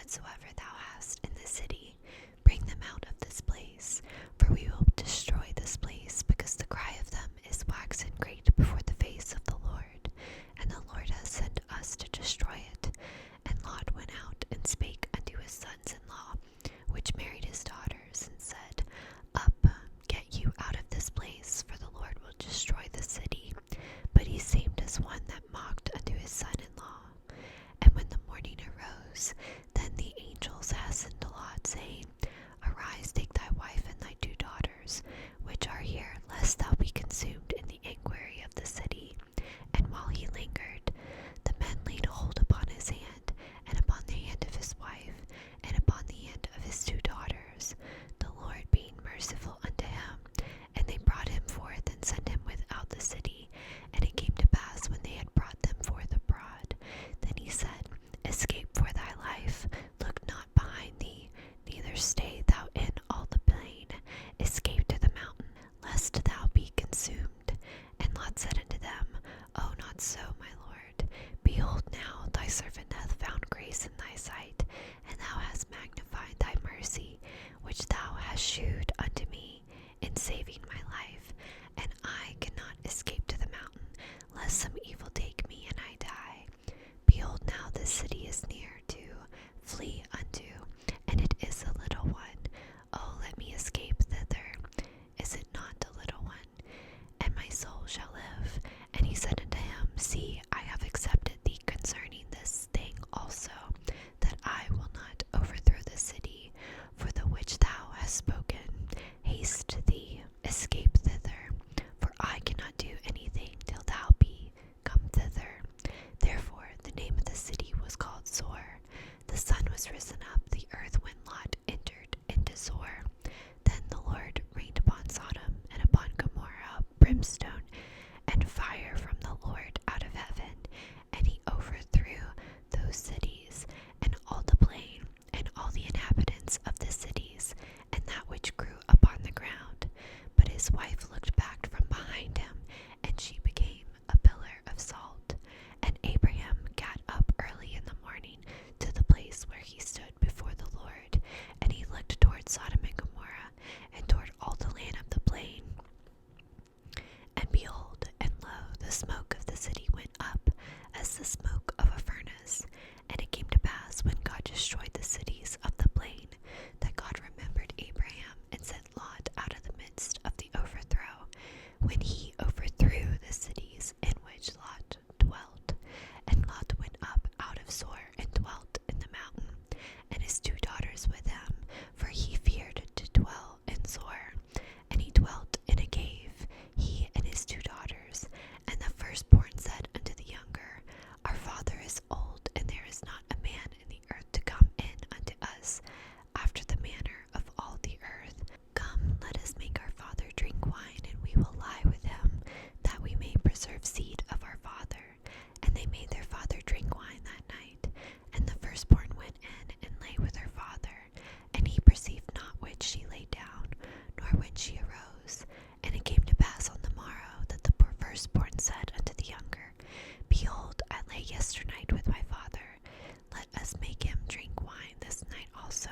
whatsoever thou hast in the city, bring them out of this place, for we will destroy this place, because the cry of them is waxen great before the face of the Lord, and the Lord has sent us to destroy it. And Lot went out and spake unto his sons-in-law, which married his daughters, and said, Up, get you out of this place, for the Lord will destroy the city. But he seemed as one that mocked unto his son-in-law. And when the morning arose, then the angels hastened Lot, saying, Arise, take thy wife and thy 2 daughters, which are here, lest thou be consumed in the inquiry of the city. And while he lingered, the men laid hold upon his hand, and upon the hand of his wife, and upon the hand of his 2 daughters, the Lord being merciful unto him. And they brought him forth, and sent him without the city. And it came to pass, when they had brought them forth abroad, then he said, Escape for thy life, look not behind thee, neither stay thou in all the plain. Escape to the mountain, lest thou be consumed. And Lot said unto them, O not so, my Lord. Behold, now thy servant hath found grace in thy sight, and thou hast magnified thy mercy, which thou hast shewed unto me in saving my life. And I cannot escape to the mountain, lest some evil take me and I die. Behold, now this city is near to flee unto, and it is a little one. Oh, let me escape thither. Is it not a little one? And my soul shall live. And he said unto him, See, I have accepted thee concerning this thing also, that I will not overthrow the city for the which thou hast spoken. Haste thee, escape thither, for I cannot do anything till thou be come thither. Therefore the name of the city was called Zor. The sun was risen up the earth when Lot entered into Zor. Then the Lord rained upon Sodom and upon Gomorrah brimstone and fire from the Lord out of heaven, and he overthrew those cities, and all the plain, and all the inhabitants of the cities, and that which grew upon the ground. But his wife looked back from behind him, and she became a pillar of salt. And Abraham got up early in the morning to the place where he stood before the Lord, and he looked toward Sodom and Gomorrah, and toward all the land of the plain. And behold, and lo, the smoke of the city went up as the smoke of a furnace. And it came to pass, when God destroyed the cities of the plain, that God remembered Abraham, and sent Lot out of the midst of the overthrow, when he overthrew the cities in which Lot dwelt. And Lot went up out of Zor, and dwelt in the mountain, and his 2 daughters with him, for he feared to dwell in Zor. And he dwelt in a cave, he and his 2 daughters. And the firstborn said unto the younger, Our father is old, and there is not a man in the earth to come in unto us, after the manner of all the earth. Come, let us make our father drink wine, and we will lie with him, that we may preserve seed of our father. And they made their father drink wine that night. And the firstborn went in and lay with her father, and he perceived not which she lay down, nor when she arose. And it came to pass on the morrow, that the firstborn said unto the younger, Behold, I lay yesternight with my father. Let us make him drink wine this night also,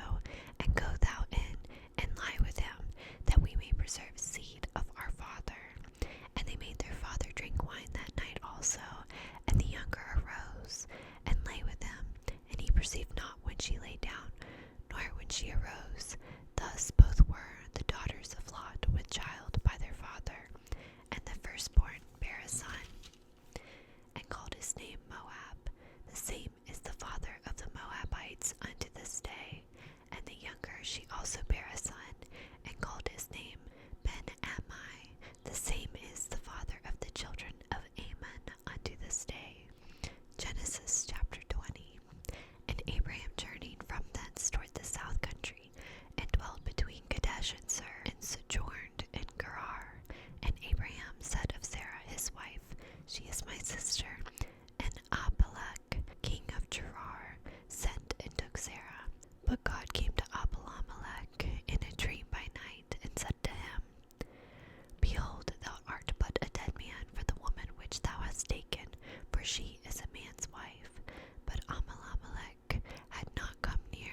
and go thou in, and lie with him, that we may preserve seed of our father. And they made their father drink wine that night also. And the younger arose, and lay with him, and he perceived not when she lay down, nor when she arose. Thus both were the daughters of Lot with child by their father. And the firstborn bare a son, and called his name Moab. The same is the father of the Moabites unto this day. And the younger she also bare a son, and called his name Ben-Ammi. The same is the father of the children of Ammon unto this day. Genesis chapter 20. And Abraham journeyed from thence toward the south country, and dwelt between Kadesh and Sur, and sojourned in Gerar. And Abraham said of Sarah his wife, She is my sister. And Abalamalech, king of Gerar, sent and took Sarah. But God came to Abalamalech in a dream by night, and said to him, Behold, thou art but a dead man for the woman which thou hast taken, for she is a man's wife. But Abalamalech had not come near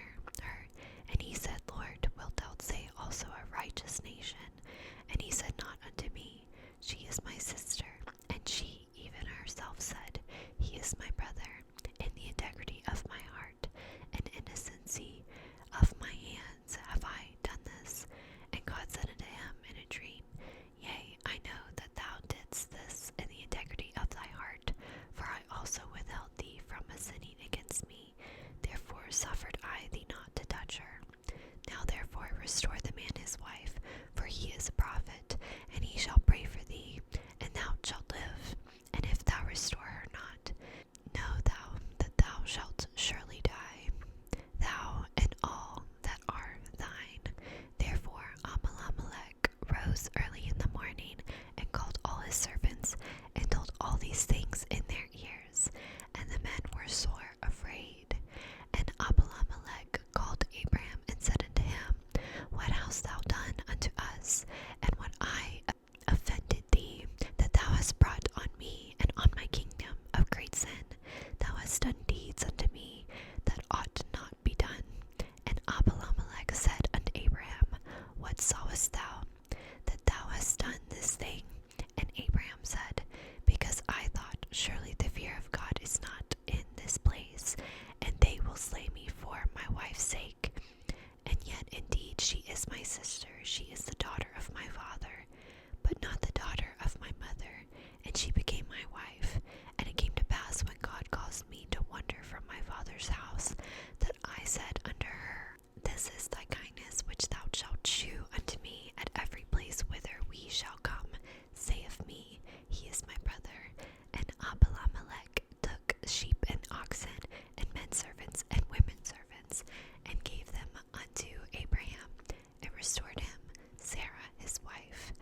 restore the man his wife, for he is a prophet, and he shall pray for thee, and thou shalt live. And if thou restore her not, know thou that thou shalt surely die, thou and all that are thine. Therefore Abalamalech rose early in the morning, and called all his servants, and told all these things in their ears. And the men were sore afraid. And Abalamalech called Abraham, and said unto him, What hast thou done unto us? And when I offended thee, that thou hast brought on me and on my kingdom of great sin? Thou hast done deeds unto me that ought not be done. And Abalamelech said unto Abraham, What sawest thou, that thou hast done this thing? And Abraham said, Because I thought, surely the fear of God is not in this place, and they will slay me for my wife's sake. And yet indeed she is my sister, she is the daughter of my father, but not the daughter of my mother, and she became my wife. And it came to pass, when God caused me to wander from my father's house, that I said unto her, This is thy kindness which thou shalt shew unto me at every place whither we shall come. Say of me, He is my brother. And Abalamelech took sheep and oxen, and men servants and women servants, and gave them unto Abraham, and restored him Sarah his wife.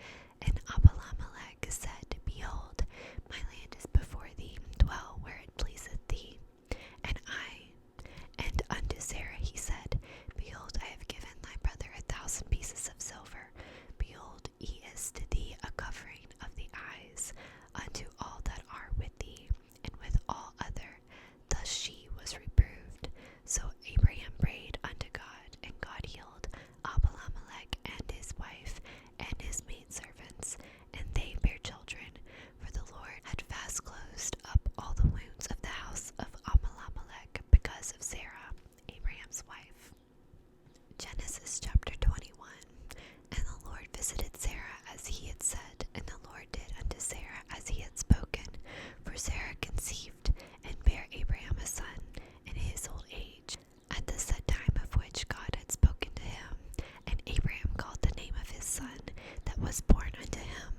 And Abalamelech said, Behold, my land is before thee, dwell where it pleaseth thee. And unto Sarah he said, Behold, I have given thy brother 1,000 pieces of silver. Behold, he is to thee a covering of the eyes unto all that are with thee, and with all other. Thus she was reproved. So Abraham prayed unto God, and God healed Abalamelech and his wife and his maidservants, and they bare children, for the Lord had fast closed up all the wounds of the house of Abalamelech because of Sarah, Abraham's wife. Genesis chapter 21. And the Lord visited Sarah as he had said, and the Lord did unto Sarah as he had spoken. For Sarah conceived, and bare Abraham a son in his old age, at the set time of which God had spoken to him. And Abraham called the name of his son that was born unto him,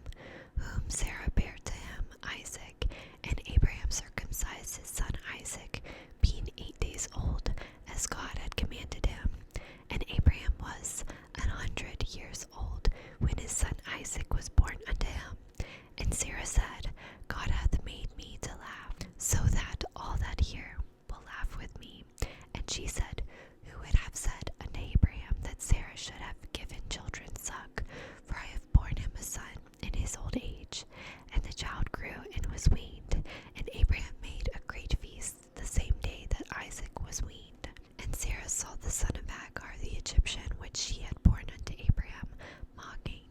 whom Sarah bare to him, Isaac. And Abraham circumcised his son Isaac, being 8 days old, as God had commanded him. And Abraham was 100 years old when his son Isaac was born unto him. And Sarah said, God hath made me to laugh, so that all that hear will laugh with me. And she said, Who would have said unto Abraham that Sarah should have given children suck? For I have borne him a son in his old age. And the child grew and was weaned. And Abraham made a great feast the same day that Isaac was weaned. And Sarah saw the son of Hagar the Egyptian, which she had borne unto Abraham, mocking.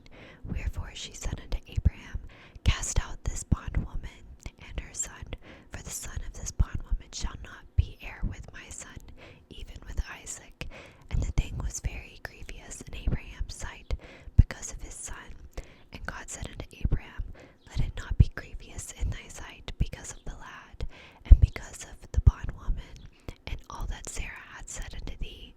Wherefore she said unto Abraham, Cast out this bondwoman and her son, for the son of this bondwoman shall not be heir with my son, even with Isaac. And the thing was very grievous in Abraham's sight because of his son. And God said unto Abraham, Let it not be grievous in thy sight because of the lad, and because of the bondwoman, and all that Sarah hath said unto thee.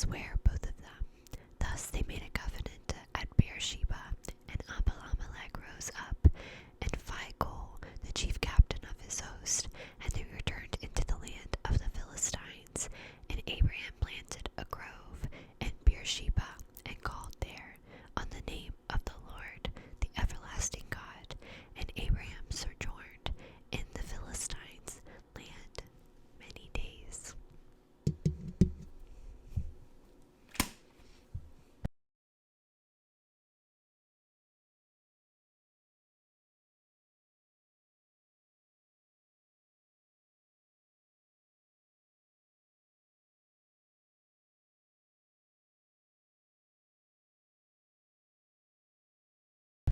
swear, both of them. Thus they made a covenant at Beersheba, and Abalamalech rose up, and Phicol, the chief captain of his host, and they returned into the land of the Philistines. And Abraham planted